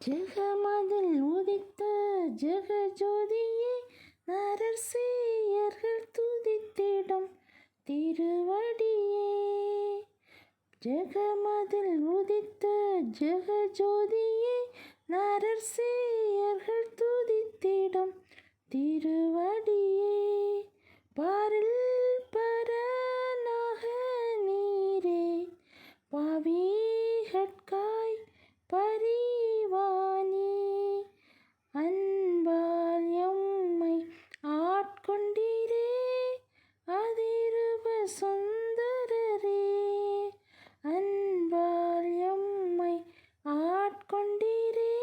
ஜெகமதில் உதித்த ஜெகஜோதியே, நரசேயர்கள் துதித்திடும் திருவடியே. ஜெகமதில் உதித்த ஜெகஜோதியே, நரசேயர்கள் துதித்திடும் திருவடியே. பாரில் பரனாக நீரே, பாவிகட்காய் பரிவானே, அன்பால் எம்மை ஆட்கொண்டீரே, அதிருப சுந்தரரே. அன்பால் எம்மை ஆட்கொண்டீரே,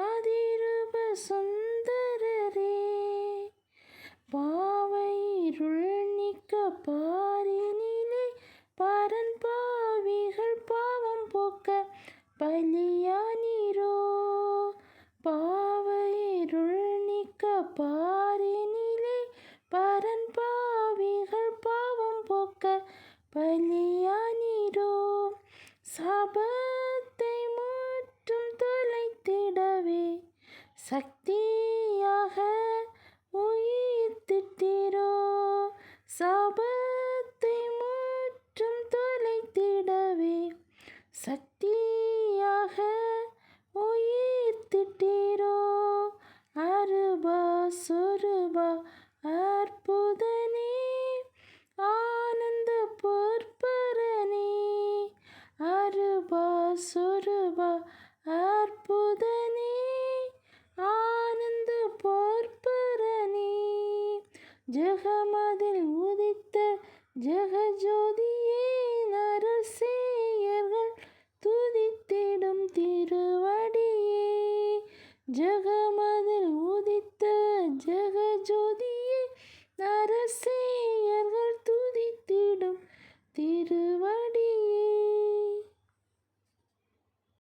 அதிருப சுந்தரரே. பாவையிருள் நீக்க பாரினிலே, பரன் பாவிகள் பாவம் போக்க பலியானீரோ. பாவையிருள் நீக்க பாரினிலே, பரன் பாவிகள் பாவம் போக்க பலியானீரோ. சாபத்தை முற்றும் தொலைத்திடவே, சக்தியாக உயிர்த்திட்டீரோ. சாபத்தை முற்றும் தொலைத்திடவே, சக்தியாக உயிர்த்திட்டீரோ. அருபா சொருபா அற்புதனே, ஆனந்த பொற்பரனே. அருபா சொருபா அற்புதனே, ஆனந்த பொற்பரனே. ஜெகமதில் உதித்த ஜெகஜோதியே, நரசேயர்கள் துதித்திடும் திருவடியே. ஜெகமதில் உதித்த ஜெகஜோதியே, நரசேயர்கள் துதித்திடும் திருவடியே.